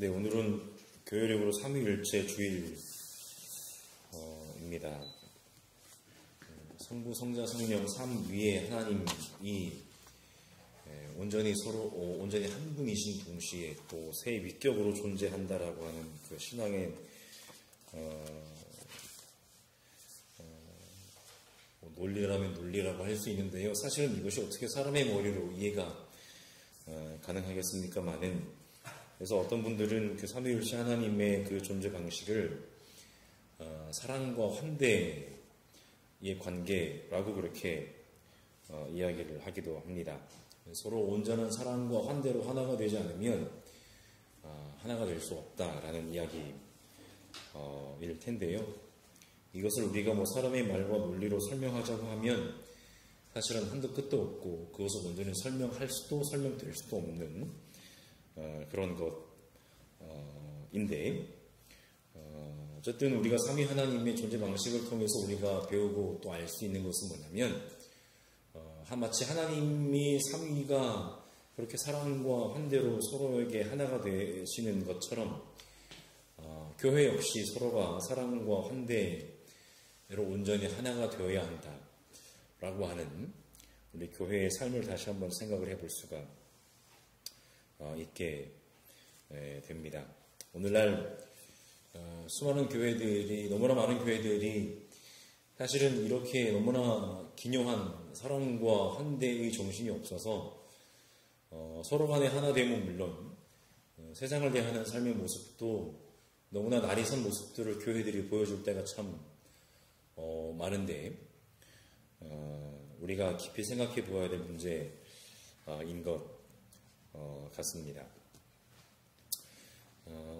네, 오늘은 교회력으로 삼위일체 주일입니다. 성부, 성자, 성령 삼위의 하나님이 온전히 한 분이신 동시에 또 세 위격으로 존재한다라고 하는 그 신앙의 논리라면 논리라고 할 수 있는데요. 사실은 이것이 어떻게 사람의 머리로 이해가 가능하겠습니까마는, 그래서 어떤 분들은 그 삼위일체 하나님의 그 존재 방식을 사랑과 환대의 관계라고 그렇게 이야기를 하기도 합니다. 서로 온전한 사랑과 환대로 하나가 되지 않으면 하나가 될 수 없다라는 이야기일 텐데요. 이것을 우리가 사람의 말과 논리로 설명하자고 하면 사실은 한도 끝도 없고, 그것을 온전히 설명할 수도 설명될 수도 없는 그런 것인데, 어쨌든 우리가 삼위 하나님의 존재 방식을 통해서 우리가 배우고 또 알 수 있는 것은 뭐냐면, 마치 하나님이 삼위가 그렇게 사랑과 환대로 서로에게 하나가 되시는 것처럼 교회 역시 서로가 사랑과 환대로 온전히 하나가 되어야 한다라고 하는 우리 교회의 삶을 다시 한번 생각을 해볼 수가 있게 됩니다. 오늘날 수많은 교회들이, 너무나 많은 교회들이 사실은 이렇게 너무나 기묘한 사랑과 환대의 정신이 없어서 서로 간의 하나됨은 물론 세상을 대하는 삶의 모습도 너무나 날이 선 모습들을 교회들이 보여줄 때가 참 많은데, 우리가 깊이 생각해 보아야 될 문제인 것 같습니다.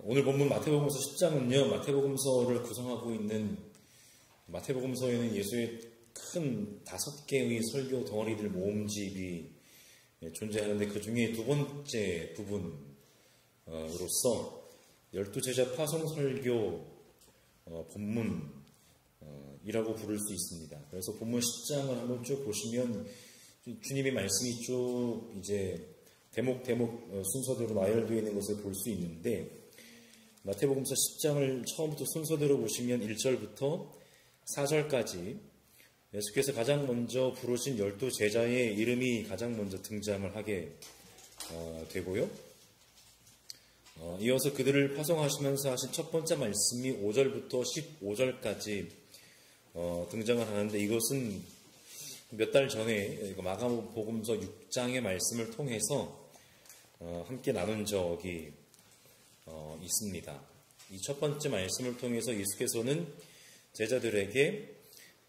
오늘 본문 마태복음서 10장은요, 마태복음서를 구성하고 있는, 마태복음서에는 예수의 큰 5개의 설교 덩어리들 모음집이 존재하는데, 그 중에 두 번째 부분으로서 12제자 파송 설교 본문이라고 부를 수 있습니다. 그래서 본문 10장을 한번 쭉 보시면 주님의 말씀이 쭉 이제 대목 순서대로 나열되어 있는 것을 볼 수 있는데, 마태복음서 10장을 처음부터 순서대로 보시면 1절부터 4절까지 예수께서 가장 먼저 부르신 12제자의 이름이 가장 먼저 등장을 하게 되고요. 이어서 그들을 파송하시면서 하신 첫 번째 말씀이 5절부터 15절까지 등장을 하는데, 이것은 몇 달 전에 마가복음서 6장의 말씀을 통해서 함께 나눈 적이 있습니다. 이 첫 번째 말씀을 통해서 예수께서는 제자들에게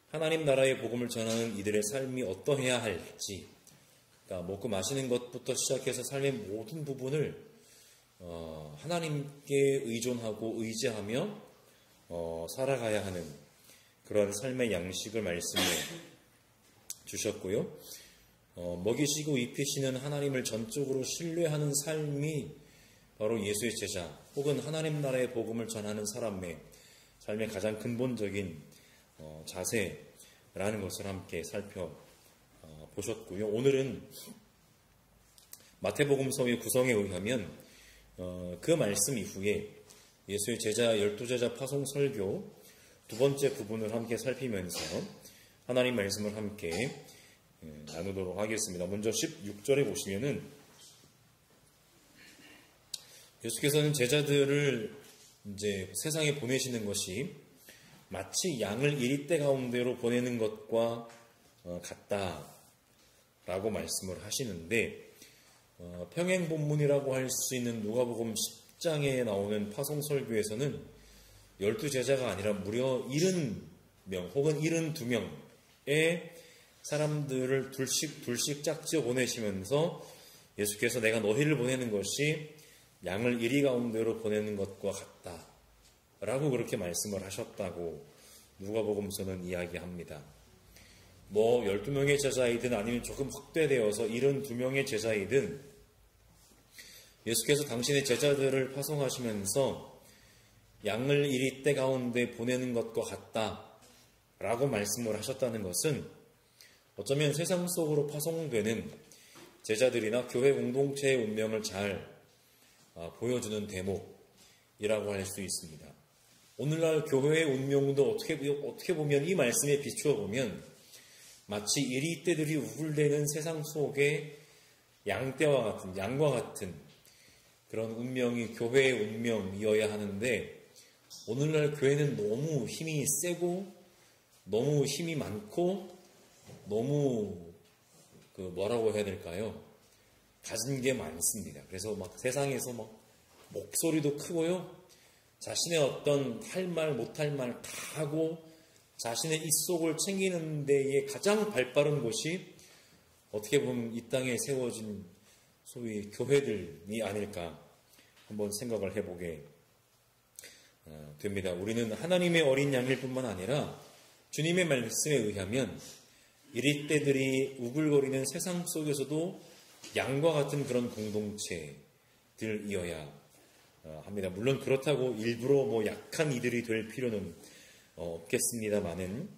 하나님 나라의 복음을 전하는 이들의 삶이 어떠해야 할지, 그러니까 먹고 마시는 것부터 시작해서 삶의 모든 부분을 하나님께 의존하고 의지하며 살아가야 하는 그런 삶의 양식을 말씀해 주셨고요. 먹이시고 입히시는 하나님을 전적으로 신뢰하는 삶이 바로 예수의 제자 혹은 하나님 나라의 복음을 전하는 사람의 삶의 가장 근본적인 자세라는 것을 함께 살펴보셨고요. 오늘은 마태복음서의 구성에 의하면 그 말씀 이후에 예수의 제자 12제자 파송 설교 두 번째 부분을 함께 살피면서 하나님 말씀을 함께 나누도록 하겠습니다. 먼저 16절에 보시면은 예수께서는 제자들을 이제 세상에 보내시는 것이 마치 양을 이리떼 가운데로 보내는 것과 같다라고 말씀을 하시는데, 평행 본문이라고 할 수 있는 누가복음 10장에 나오는 파송 설교에서는 12제자가 아니라 무려 70명 혹은 72명의 사람들을 둘씩 짝지어 보내시면서 예수께서 내가 너희를 보내는 것이 양을 이리 가운데로 보내는 것과 같다 라고 그렇게 말씀을 하셨다고 누가복음서는 이야기합니다. 12명의 제자이든 아니면 조금 확대되어서 72명의 제자이든 예수께서 당신의 제자들을 파송하시면서 양을 이리 떼 가운데 보내는 것과 같다 라고 말씀을 하셨다는 것은 어쩌면 세상 속으로 파송되는 제자들이나 교회 공동체의 운명을 잘 보여주는 대목 할 수 있습니다. 오늘날 교회의 운명도 어떻게 보면 이 말씀에 비추어 보면 마치 이리떼들이 우글대는 세상 속에 양과 같은 그런 운명이 교회의 운명이어야 하는데, 오늘날 교회는 너무 힘이 세고 너무 힘이 많고 너무 뭐라고 해야 될까요? 가진 게 많습니다. 그래서 막 세상에서 막 목소리도 크고요. 자신의 어떤 할 말 못할 말 다 하고 자신의 입속을 챙기는 데에 가장 발빠른 곳이 어떻게 보면 이 땅에 세워진 소위 교회들이 아닐까 한번 생각을 해보게 됩니다. 우리는 하나님의 어린 양일 뿐만 아니라 주님의 말씀에 의하면 이리떼들이 우글거리는 세상 속에서도 양과 같은 그런 공동체들이어야 합니다. 물론 그렇다고 일부러 약한 이들이 될 필요는 없겠습니다만은,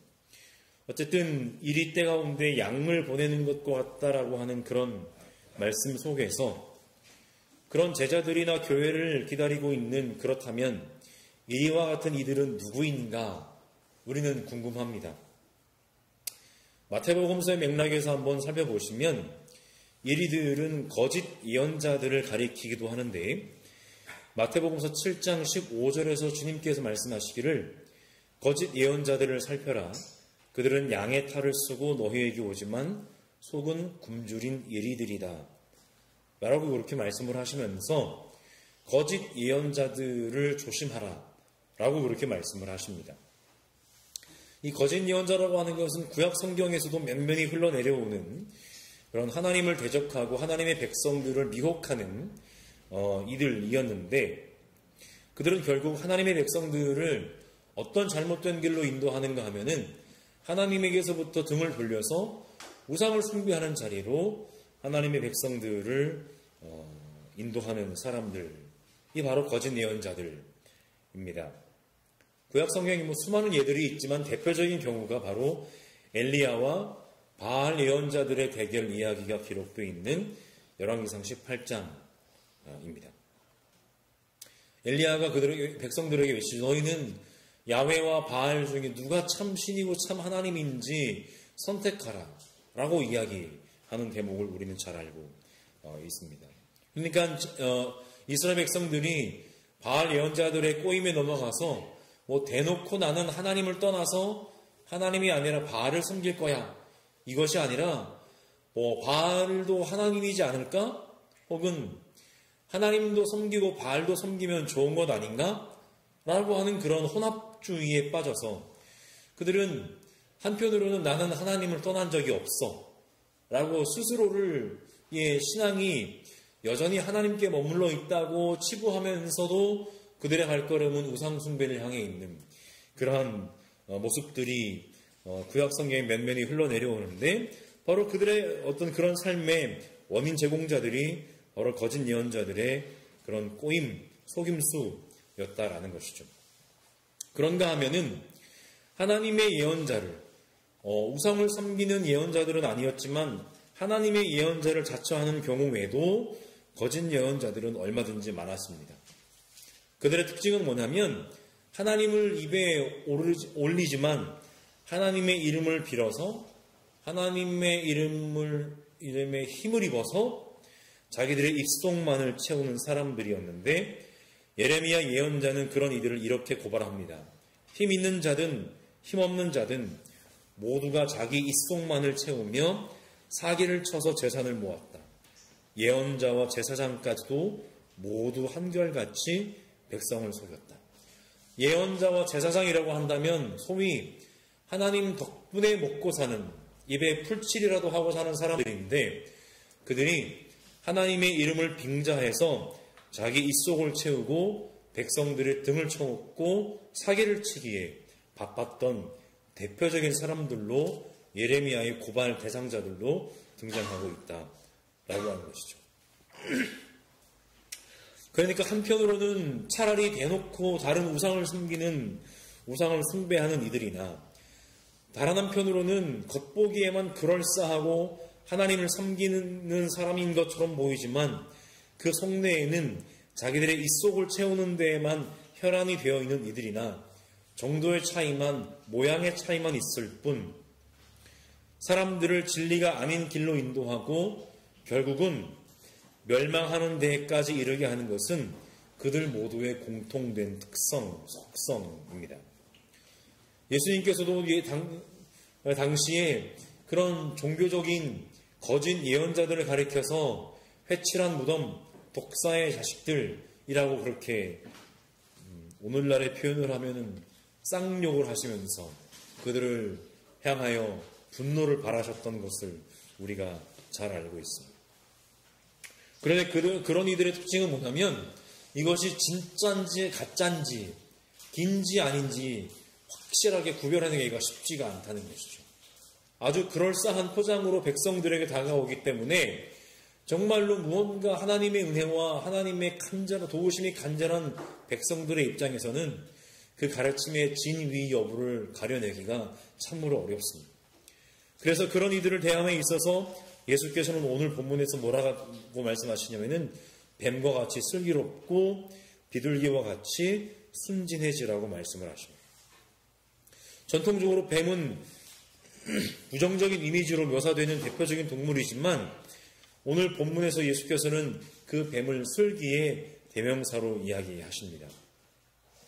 어쨌든 이리떼 가운데 양을 보내는 것과 같다라고 하는 그런 말씀 속에서 그런 제자들이나 교회를 기다리고 있는, 그렇다면 이와 같은 이들은 누구인가 우리는 궁금합니다. 마태복음서의 맥락에서 한번 살펴보시면 이리들은 거짓 예언자들을 가리키기도 하는데, 마태복음서 7장 15절에서 주님께서 말씀하시기를 거짓 예언자들을 살펴라. 그들은 양의 탈을 쓰고 너희에게 오지만 속은 굶주린 이리들이다. 라고 그렇게 말씀을 하시면서 거짓 예언자들을 조심하라. 라고 그렇게 말씀을 하십니다. 이 거짓 예언자라고 하는 것은 구약 성경에서도 면면히 흘러내려오는 그런 하나님을 대적하고 하나님의 백성들을 미혹하는 이들이었는데, 그들은 결국 하나님의 백성들을 어떤 잘못된 길로 인도하는가 하면은 하나님에게서부터 등을 돌려서 우상을 숭배하는 자리로 하나님의 백성들을 인도하는 사람들이 바로 거짓 예언자들입니다. 구약 성경에 수많은 예들이 있지만 대표적인 경우가 바로 엘리야와 바알 예언자들의 대결 이야기가 기록되어 있는 열왕기상 18장입니다. 엘리야가 백성들에게 외치죠. 너희는 야훼와 바알 중에 누가 참 신이고 참 하나님인지 선택하라 라고 이야기하는 대목을 우리는 잘 알고 있습니다. 그러니까 이스라엘 백성들이 바알 예언자들의 꼬임에 넘어가서 대놓고 나는 하나님을 떠나서 하나님이 아니라 바알을 섬길 거야, 이것이 아니라 바알도 하나님이지 않을까? 혹은 하나님도 섬기고 바알도 섬기면 좋은 것 아닌가? 라고 하는 그런 혼합주의에 빠져서 그들은 한편으로는 나는 하나님을 떠난 적이 없어 라고 스스로를 신앙이 여전히 하나님께 머물러 있다고 치부하면서도 그들의 발걸음은 우상숭배를 향해 있는 그러한 모습들이 구약 성경에 면면히 흘러내려오는데, 바로 그들의 어떤 그런 삶의 원인 제공자들이 바로 거짓 예언자들의 그런 꼬임, 속임수였다라는 것이죠. 그런가 하면은 하나님의 예언자를, 우상을 섬기는 예언자들은 아니었지만 하나님의 예언자를 자처하는 경우 외에도 거짓 예언자들은 얼마든지 많았습니다. 그들의 특징은 뭐냐면 하나님을 입에 올리지만 하나님의 이름을 빌어서 하나님의 이름에 힘을 입어서 자기들의 입속만을 채우는 사람들이었는데, 예레미야 예언자는 그런 이들을 이렇게 고발합니다. 힘 있는 자든 힘 없는 자든 모두가 자기 입속만을 채우며 사기를 쳐서 재산을 모았다. 예언자와 제사장까지도 모두 한결같이 백성을 속였다. 예언자와 제사장이라고 한다면 소위 하나님 덕분에 먹고 사는, 입에 풀칠이라도 하고 사는 사람들인데, 그들이 하나님의 이름을 빙자해서 자기 입속을 채우고 백성들의 등을 쳐먹고 사기를 치기에 바빴던 대표적인 사람들로 예레미야의 고발 대상자들로 등장하고 있다라고 하는 것이죠. 그러니까 한편으로는 차라리 대놓고 다른 우상을 숭배하는 이들이나, 다른 한편으로는 겉보기에만 그럴싸하고 하나님을 섬기는 사람인 것처럼 보이지만 그 속내에는 자기들의 입속을 채우는 데에만 혈안이 되어 있는 이들이나 정도의 차이만, 모양의 차이만 있을 뿐 사람들을 진리가 아닌 길로 인도하고 결국은 멸망하는 데까지 이르게 하는 것은 그들 모두의 공통된 특성, 속성입니다. 예수님께서도 당시에 그런 종교적인 거짓 예언자들을 가리켜서 회칠한 무덤, 독사의 자식들이라고 그렇게 오늘날의 표현을 하면은 쌍욕을 하시면서 그들을 향하여 분노를 발하셨던 것을 우리가 잘 알고 있습니다. 그런데 그런 이들의 특징은 뭐냐면 이것이 진짜인지 가짜인지 긴지 아닌지 확실하게 구별하기가 쉽지가 않다는 것이죠. 아주 그럴싸한 포장으로 백성들에게 다가오기 때문에 정말로 무언가 하나님의 은혜와 하나님의 도우심이 간절한 백성들의 입장에서는 그 가르침의 진위 여부를 가려내기가 참으로 어렵습니다. 그래서 그런 이들을 대함에 있어서 예수께서는 오늘 본문에서 뭐라고 말씀하시냐면은 뱀과 같이 슬기롭고 비둘기와 같이 순진해지라고 말씀을 하십니다. 전통적으로 뱀은 부정적인 이미지로 묘사되는 대표적인 동물이지만 오늘 본문에서 예수께서는 그 뱀을 슬기의 대명사로 이야기하십니다.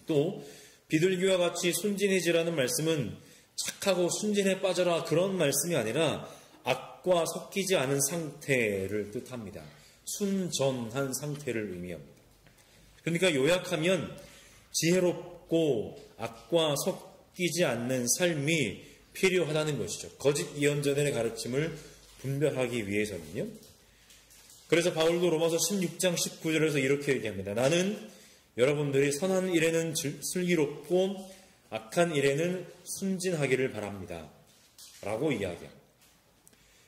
또 비둘기와 같이 순진해지라는 말씀은 착하고 순진해 빠져라 그런 말씀이 아니라 악과 섞이지 않은 상태를 뜻합니다. 순전한 상태를 의미합니다. 그러니까 요약하면 지혜롭고 악과 섞이지 않는 삶이 필요하다는 것이죠. 거짓 예언자들의 가르침을 분별하기 위해서는요. 그래서 바울도 로마서 16장 19절에서 이렇게 얘기합니다. 나는 여러분들이 선한 일에는 슬기롭고 악한 일에는 순진하기를 바랍니다. 라고 이야기합니다.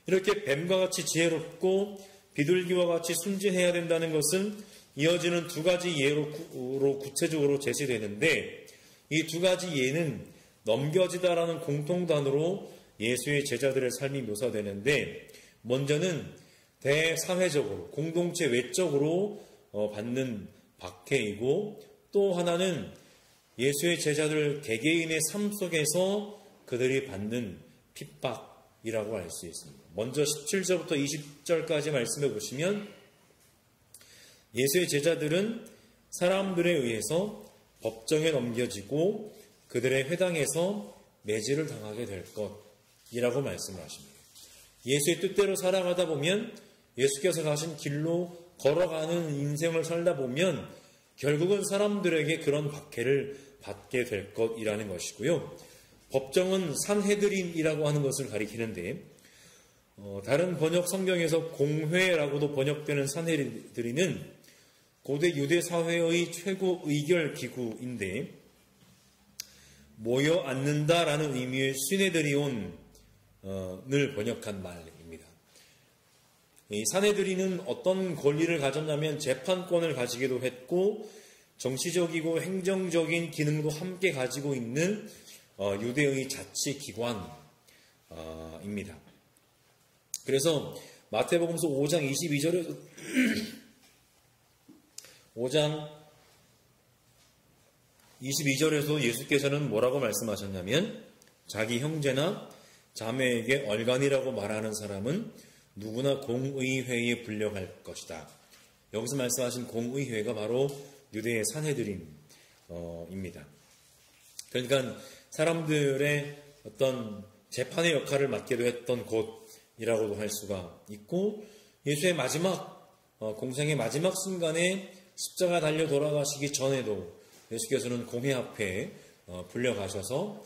이렇게 뱀과 같이 지혜롭고 비둘기와 같이 순진해야 된다는 것은 이어지는 두 가지 예로 구체적으로 제시되는데 이 두 가지 예는 넘겨지다라는 공통단어로 예수의 제자들의 삶이 묘사되는데 먼저는 대사회적으로 공동체 외적으로 받는 박해이고 또 하나는 예수의 제자들 개개인의 삶 속에서 그들이 받는 핍박이라고 할 수 있습니다. 먼저 17절부터 20절까지 말씀해 보시면 예수의 제자들은 사람들에 의해서 법정에 넘겨지고 그들의 회당에서 매질을 당하게 될 것이라고 말씀을 하십니다. 예수의 뜻대로 살아가다 보면 예수께서 가신 길로 걸어가는 인생을 살다 보면 결국은 사람들에게 그런 박해를 받게 될 것이라는 것이고요. 법정은 산헤드린이라고 하는 것을 가리키는데 다른 번역 성경에서 공회라고도 번역되는 산헤드린은 고대 유대 사회의 최고 의결 기구인데 모여 앉는다라는 의미의 시네드리온을 번역한 말입니다. 이 사네드린은 어떤 권리를 가졌냐면 재판권을 가지기도 했고 정치적이고 행정적인 기능도 함께 가지고 있는 유대의 자치기관입니다. 그래서 마태복음서 5장 22절에서 5장 22절에서 예수께서는 뭐라고 말씀하셨냐면 자기 형제나 자매에게 얼간이라고 말하는 사람은 누구나 공의회에 불려갈 것이다. 여기서 말씀하신 공의회가 바로 유대의 산헤드린입니다. 그러니까 사람들의 어떤 재판의 역할을 맡기도 했던 곳이라고도 할 수가 있고 예수의 마지막 공생의 마지막 순간에 십자가 달려 돌아가시기 전에도 예수께서는 공회 앞에 불려가셔서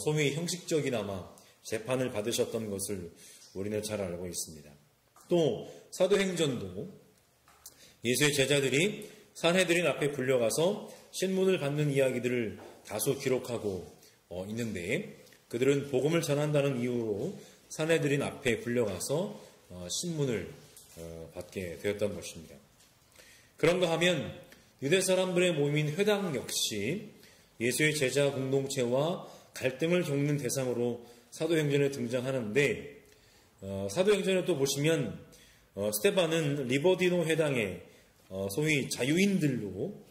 소위 형식적이나마 재판을 받으셨던 것을 우리는 잘 알고 있습니다. 또 사도행전도 예수의 제자들이 산헤드린 앞에 불려가서 신문을 받는 이야기들을 다소 기록하고 있는데 그들은 복음을 전한다는 이유로 산헤드린 앞에 불려가서 신문을 받게 되었던 것입니다. 그런가 하면 유대 사람들의 모임인 회당 역시 예수의 제자 공동체와 갈등을 겪는 대상으로 사도행전에 등장하는데 사도행전에 또 보시면 스데반은 리버디노 회당에 소위 자유인들로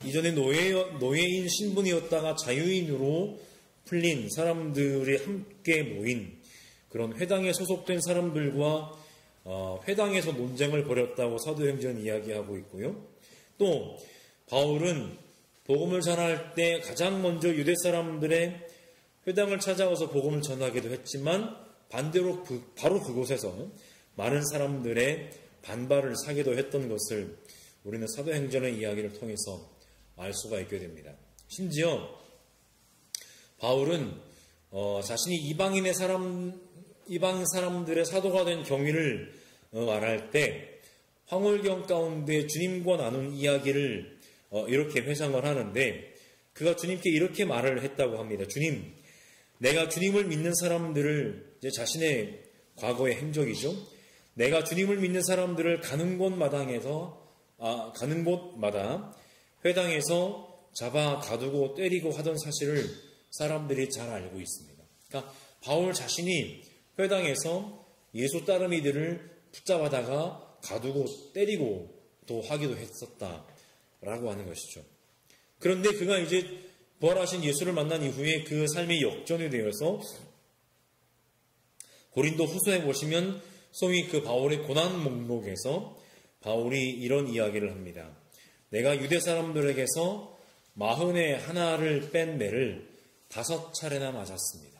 이전에 노예인 신분이었다가 자유인으로 풀린 사람들이 함께 모인 그런 회당에 소속된 사람들과 회당에서 논쟁을 벌였다고 사도행전 이야기하고 있고요. 또 바울은 복음을 전할 때 가장 먼저 유대 사람들의 회당을 찾아와서 복음을 전하기도 했지만 반대로 바로 그곳에서 많은 사람들의 반발을 사기도 했던 것을 우리는 사도행전의 이야기를 통해서 알 수가 있게 됩니다. 심지어 바울은 자신이 이방 사람들의 사도가 된 경위를 말할 때 황홀경 가운데 주님과 나눈 이야기를 이렇게 회상을 하는데 그가 주님께 이렇게 말을 했다고 합니다. 주님, 내가 주님을 믿는 사람들을 이제 자신의 과거의 행적이죠. 내가 주님을 믿는 사람들을 가는 곳마다 회당에서 잡아 가두고 때리고 하던 사실을 사람들이 잘 알고 있습니다. 그러니까 바울 자신이 회당에서 예수 따르미들을 붙잡아다가 가두고 때리고 또 하기도 했었다라고 하는 것이죠. 그런데 그가 이제 부활하신 예수를 만난 이후에 그 삶이 역전이 되어서 고린도 후서에 보시면 소위 그 바울의 고난 목록에서 바울이 이런 이야기를 합니다. 내가 유대 사람들에게서 41을 뺀 매를 5차례나 맞았습니다.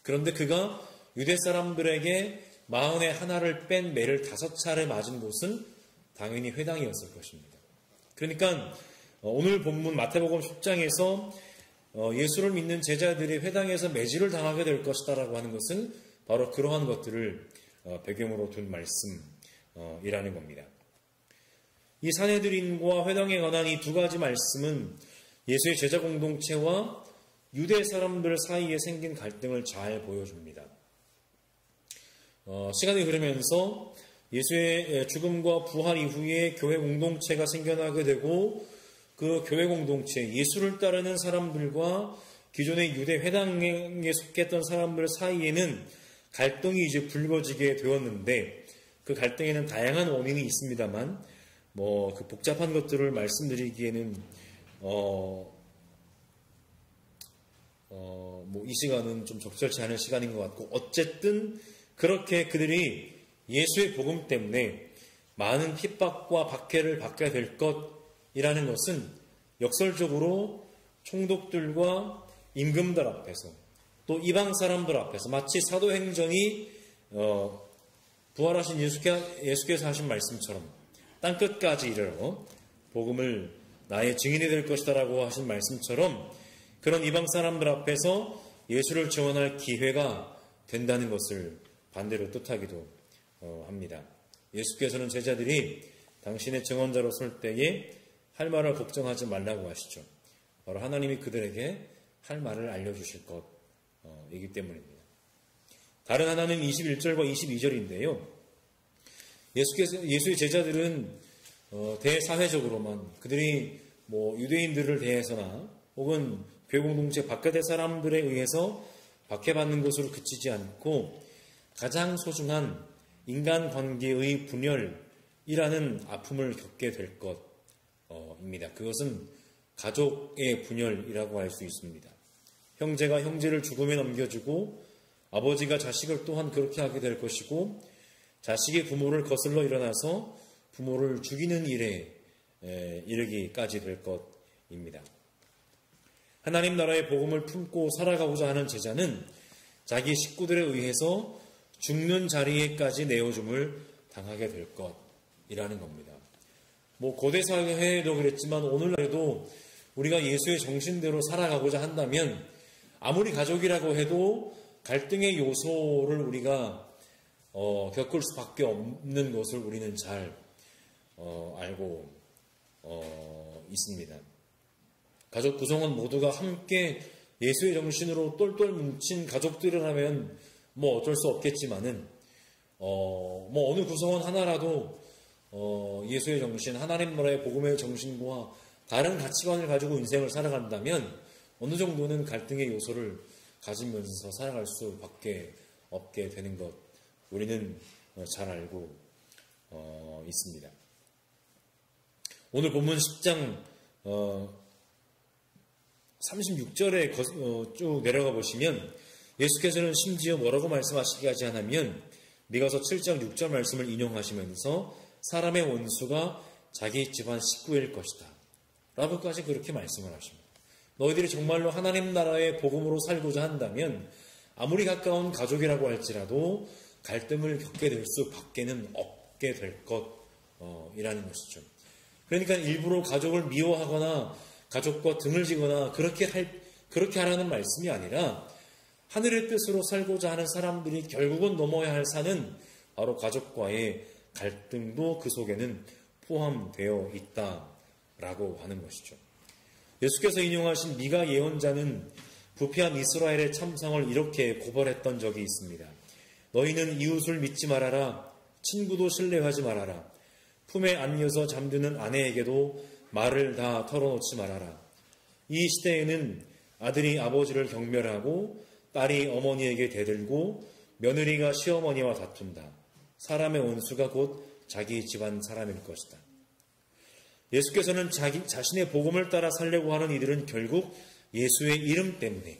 그런데 그가 유대 사람들에게 41을 뺀 매를 5차례 맞은 곳은 당연히 회당이었을 것입니다. 그러니까 오늘 본문 마태복음 10장에서 예수를 믿는 제자들이 회당에서 매질을 당하게 될 것이다라고 하는 것은 바로 그러한 것들을 배경으로 둔 말씀이라는 겁니다. 이 산헤드린과 회당에 관한 이 두 가지 말씀은 예수의 제자 공동체와 유대 사람들 사이에 생긴 갈등을 잘 보여줍니다. 시간이 흐르면서 예수의 죽음과 부활 이후에 교회 공동체가 생겨나게 되고 그 교회 공동체, 예수를 따르는 사람들과 기존의 유대 회당에 속했던 사람들 사이에는 갈등이 이제 불거지게 되었는데 그 갈등에는 다양한 원인이 있습니다만 그 복잡한 것들을 말씀드리기에는 이 시간은 좀 적절치 않은 시간인 것 같고 어쨌든 그렇게 그들이 예수의 복음 때문에 많은 핍박과 박해를 받게 될 것이라는 것은 역설적으로 총독들과 임금들 앞에서 또 이방 사람들 앞에서 마치 사도행전이 부활하신 예수께서 하신 말씀처럼 땅끝까지 이르러 복음을 나의 증인이 될 것이다라고 하신 말씀처럼 그런 이방 사람들 앞에서 예수를 증언할 기회가 된다는 것을 반대로 뜻하기도 합니다. 예수께서는 제자들이 당신의 증언자로 설 때에 할 말을 걱정하지 말라고 하시죠. 바로 하나님이 그들에게 할 말을 알려주실 것이기 때문입니다. 다른 하나는 21절과 22절인데요. 예수의 제자들은 대사회적으로만 그들이 유대인들을 대해서나 혹은 교회 공동체 바깥의 사람들에 의해서 박해받는 것으로 그치지 않고 가장 소중한 인간관계의 분열이라는 아픔을 겪게 될 것입니다. 그것은 가족의 분열이라고 할 수 있습니다. 형제가 형제를 죽음에 넘겨주고 아버지가 자식을 또한 그렇게 하게 될 것이고 자식이 부모를 거슬러 일어나서 부모를 죽이는 일에 이르기까지 될 것입니다. 하나님 나라의 복음을 품고 살아가고자 하는 제자는 자기 식구들에 의해서 죽는 자리에까지 내어줌을 당하게 될 것이라는 겁니다. 고대 사회에도 그랬지만 오늘날에도 우리가 예수의 정신대로 살아가고자 한다면 아무리 가족이라고 해도 갈등의 요소를 우리가 겪을 수밖에 없는 것을 우리는 잘 알고 있습니다. 가족 구성원 모두가 함께 예수의 정신으로 똘똘 뭉친 가족들이라면 어쩔 수 없겠지만은 어느 구성원 하나라도 예수의 정신, 하나님 나라의 복음의 정신과 다른 가치관을 가지고 인생을 살아간다면 어느 정도는 갈등의 요소를 가지면서 살아갈 수밖에 없게 되는 것 우리는 잘 알고 있습니다. 오늘 본문 10장 36절에 쭉 내려가 보시면 예수께서는 심지어 뭐라고 말씀하시게 하지 않으면 미가서 7장 6절 말씀을 인용하시면서 사람의 원수가 자기 집안 식구일 것이다 라고까지 그렇게 말씀을 하십니다. 너희들이 정말로 하나님 나라의 복음으로 살고자 한다면 아무리 가까운 가족이라고 할지라도 갈등을 겪게 될 수밖에는 없게 될 것이라는 것이죠. 그러니까 일부러 가족을 미워하거나 가족과 등을 지거나 그렇게 하라는 말씀이 아니라 하늘의 뜻으로 살고자 하는 사람들이 결국은 넘어야 할 산은 바로 가족과의 갈등도 그 속에는 포함되어 있다라고 하는 것이죠. 예수께서 인용하신 미가 예언자는 부패한 이스라엘의 참상을 이렇게 고발했던 적이 있습니다. 너희는 이웃을 믿지 말아라. 친구도 신뢰하지 말아라. 품에 안겨서 잠드는 아내에게도 말을 다 털어놓지 말아라. 이 시대에는 아들이 아버지를 경멸하고 딸이 어머니에게 대들고 며느리가 시어머니와 다툰다. 사람의 원수가 곧 자기 집안 사람일 것이다. 예수께서는 자신의 복음을 따라 살려고 하는 이들은 결국 예수의 이름 때문에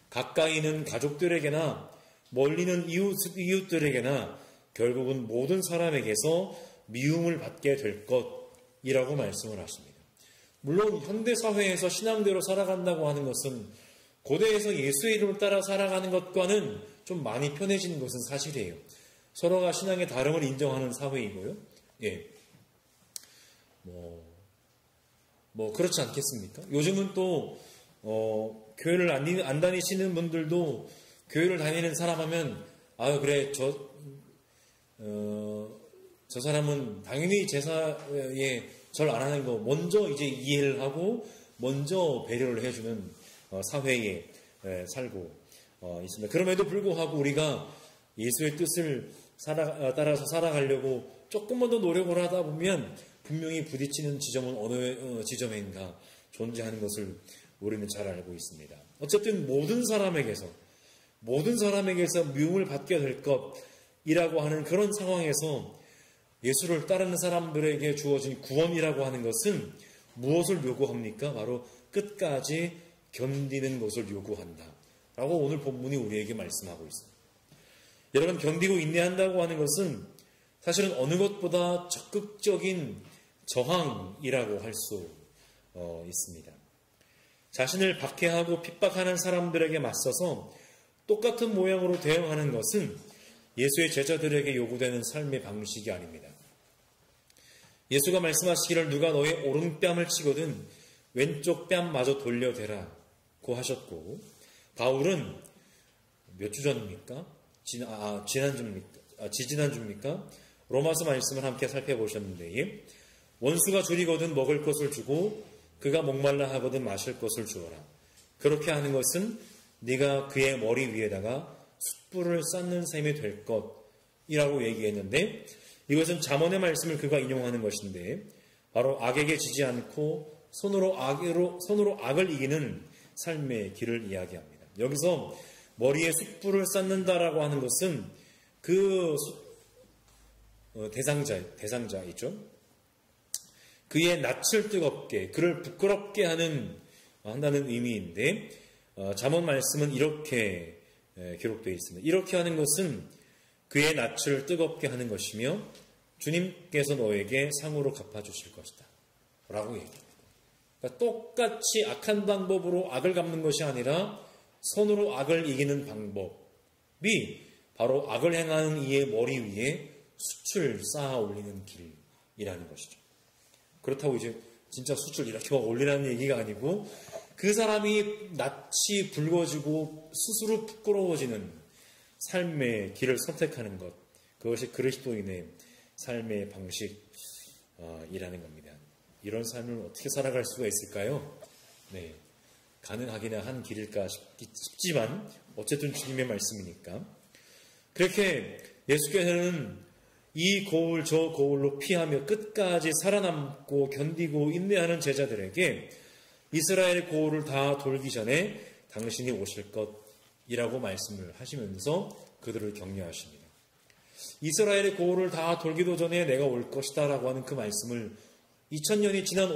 가까이 있는 가족들에게나 멀리는 이웃들에게나 결국은 모든 사람에게서 미움을 받게 될 것이라고 말씀을 하십니다. 물론 현대사회에서 신앙대로 살아간다고 하는 것은 고대에서 예수의 이름을 따라 살아가는 것과는 좀 많이 편해지는 것은 사실이에요. 서로가 신앙의 다름을 인정하는 사회이고요. 예. 그렇지 않겠습니까? 요즘은 또, 교회를 안 다니시는 분들도 교회를 다니는 사람 하면, 그래, 저 사람은 당연히 제사에 절 안 하는 거 먼저 이제 이해를 하고 먼저 배려를 해주는 사회에 살고 있습니다. 그럼에도 불구하고 우리가 예수의 뜻을 따라서 살아가려고 조금만 더 노력을 하다 보면 분명히 부딪히는 지점은 어느 지점인가 존재하는 것을 우리는 잘 알고 있습니다. 어쨌든 모든 사람에게서 미움을 받게 될 것이라고 하는 그런 상황에서 예수를 따르는 사람들에게 주어진 구원이라고 하는 것은 무엇을 요구합니까? 바로 끝까지 견디는 것을 요구한다 라고 오늘 본문이 우리에게 말씀하고 있습니다. 여러분, 견디고 인내한다고 하는 것은 사실은 어느 것보다 적극적인 저항이라고 할 수 있습니다. 자신을 박해하고 핍박하는 사람들에게 맞서서 똑같은 모양으로 대응하는 것은 예수의 제자들에게 요구되는 삶의 방식이 아닙니다. 예수가 말씀하시기를 누가 너의 오른뺨을 치거든 왼쪽 뺨마저 돌려대라고 하셨고, 바울은 몇 주 전입니까? 지지난주입니까? 로마서 말씀을 함께 살펴보셨는데, 원수가 줄이거든 먹을 것을 주고 그가 목말라 하거든 마실 것을 주어라. 그렇게 하는 것은 네가 그의 머리 위에다가 숯불을 쌓는 셈이 될 것이라고 얘기했는데, 이것은 잠언의 말씀을 그가 인용하는 것인데 바로 악에게 지지 않고 손으로 악을 이기는 삶의 길을 이야기합니다. 여기서 머리에 숯불을 쌓는다라고 하는 것은 그 대상자이죠. 그의 낯을 뜨겁게, 그를 부끄럽게 한다는 의미인데, 잠언 말씀은 이렇게 기록되어 있습니다. 이렇게 하는 것은 그의 낯을 뜨겁게 하는 것이며 주님께서 너에게 상으로 갚아주실 것이다 라고 얘기합니다. 그러니까 똑같이 악한 방법으로 악을 갚는 것이 아니라 손으로 악을 이기는 방법이 바로 악을 행하는 이의 머리 위에 숯을 쌓아 올리는 길이라는 것이죠. 그렇다고 이제 진짜 숯을 이렇게 올리라는 얘기가 아니고 그 사람이 낯이 붉어지고 스스로 부끄러워지는 삶의 길을 선택하는 것, 그것이 그리스도인의 삶의 방식이라는 겁니다. 이런 삶을 어떻게 살아갈 수가 있을까요? 네, 가능하기는 한 길일까 싶지만 어쨌든 주님의 말씀이니까. 그렇게 예수께서는 이 거울 저 거울로 피하며 끝까지 살아남고 견디고 인내하는 제자들에게 이스라엘의 고울을 다 돌기 전에 당신이 오실 것이라고 말씀을 하시면서 그들을 격려하십니다. 이스라엘의 고을을 다 돌기도 전에 내가 올 것이다 라고 하는 그 말씀을 2000년이 지난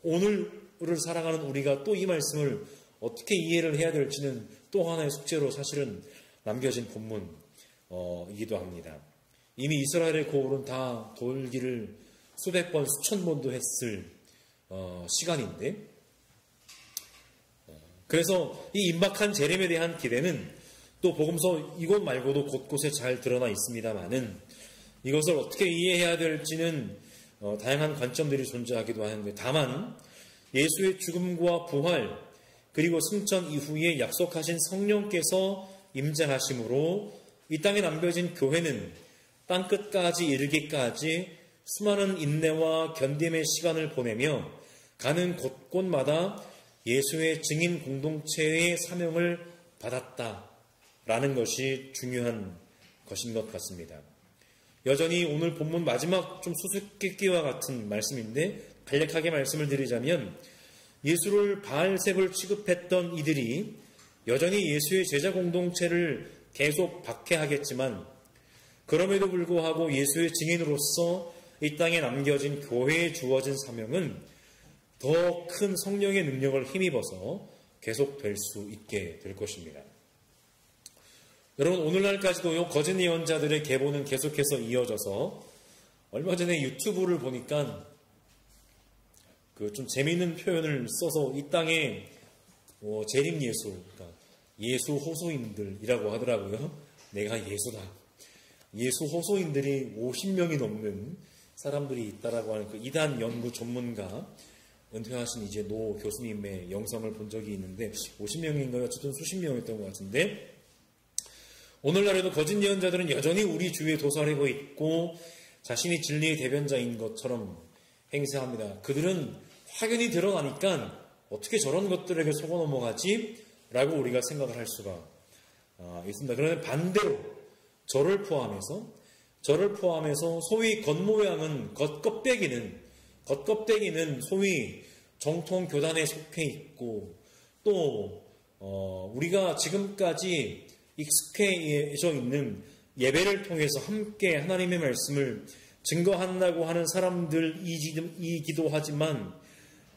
오늘을 살아가는 우리가 또 이 말씀을 어떻게 이해를 해야 될지는 또 하나의 숙제로 사실은 남겨진 본문이기도 합니다. 이미 이스라엘의 고을은 다 돌기를 수백 번, 수천 번도 했을 시간인데, 그래서 이 임박한 재림에 대한 기대는 또 복음서 이곳 말고도 곳곳에 잘 드러나 있습니다만은 이것을 어떻게 이해해야 될지는 다양한 관점들이 존재하기도 하는데, 다만 예수의 죽음과 부활 그리고 승천 이후에 약속하신 성령께서 임재하심으로 이 땅에 남겨진 교회는 땅끝까지 이르기까지 수많은 인내와 견딤의 시간을 보내며 가는 곳곳마다 예수의 증인 공동체의 사명을 받았다라는 것이 중요한 것인 것 같습니다. 여전히 오늘 본문 마지막 좀 수수께끼와 같은 말씀인데, 간략하게 말씀을 드리자면 예수를 바알셉을 취급했던 이들이 여전히 예수의 제자 공동체를 계속 박해하겠지만, 그럼에도 불구하고 예수의 증인으로서 이 땅에 남겨진 교회에 주어진 사명은 더 큰 성령의 능력을 힘입어서 계속될 수 있게 될 것입니다. 여러분, 오늘날까지도 거짓 예언자들의 계보는 계속해서 이어져서, 얼마 전에 유튜브를 보니까 좀 재미있는 표현을 써서 이 땅에 재림 예수, 그러니까 예수 호소인들이라고 하더라고요. 내가 예수다. 예수 호소인들이 50명이 넘는 사람들이 있다라고 하는 그 이단 연구 전문가, 은퇴하신 이제 노 교수님의 영상을 본 적이 있는데 50명인가요? 어쨌든 수십 명이었던 것 같은데, 오늘날에도 거짓 예언자들은 여전히 우리 주위에 도사리고 있고 자신이 진리의 대변자인 것처럼 행세합니다. 그들은 확연히 드러나니까 어떻게 저런 것들에게 속아 넘어가지? 라고 우리가 생각을 할 수가 있습니다. 그런데 반대로 저를 포함해서 소위 겉모양은 겉껍데기는 소위 정통 교단에 속해 있고, 또 우리가 지금까지 익숙해져 있는 예배를 통해서 함께 하나님의 말씀을 증거한다고 하는 사람들이기도 하지만,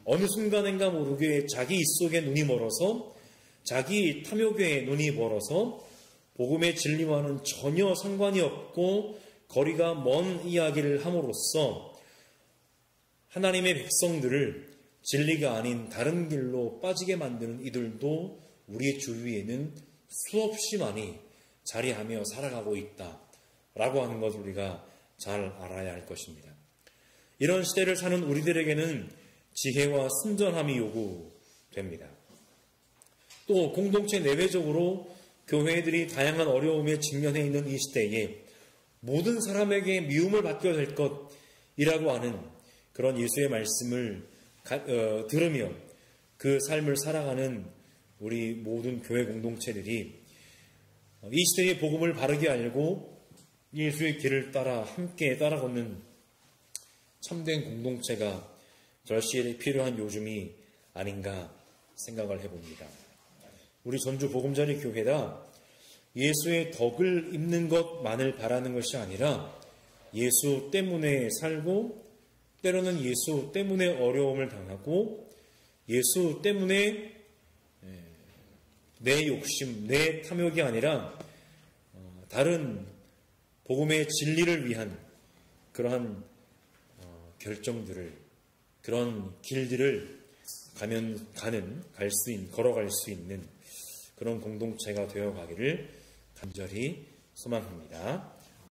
어느 순간인가 모르게 자기 입속에 눈이 멀어서, 자기 탐욕에 눈이 멀어서 복음의 진리와는 전혀 상관이 없고 거리가 먼 이야기를 함으로써 하나님의 백성들을 진리가 아닌 다른 길로 빠지게 만드는 이들도 우리의 주위에는 수없이 많이 자리하며 살아가고 있다라고 하는 것을 우리가 잘 알아야 할 것입니다. 이런 시대를 사는 우리들에게는 지혜와 순전함이 요구됩니다. 또 공동체 내외적으로 교회들이 다양한 어려움에 직면해 있는 이 시대에 모든 사람에게 미움을 받게 될 것이라고 하는 그런 예수의 말씀을 들으며 그 삶을 살아가는 우리 모든 교회 공동체들이 이 시대의 복음을 바르게 알고 예수의 길을 따라 함께 따라 걷는 참된 공동체가 절실히 필요한 요즘이 아닌가 생각을 해봅니다. 우리 전주 복음자리 교회가 예수의 덕을 입는 것만을 바라는 것이 아니라 예수 때문에 살고, 때로는 예수 때문에 어려움을 당하고, 예수 때문에 내 욕심, 내 탐욕이 아니라 다른 복음의 진리를 위한 그러한 결정들을, 그런 길들을 걸어갈 수 있는 그런 공동체가 되어가기를 간절히 소망합니다.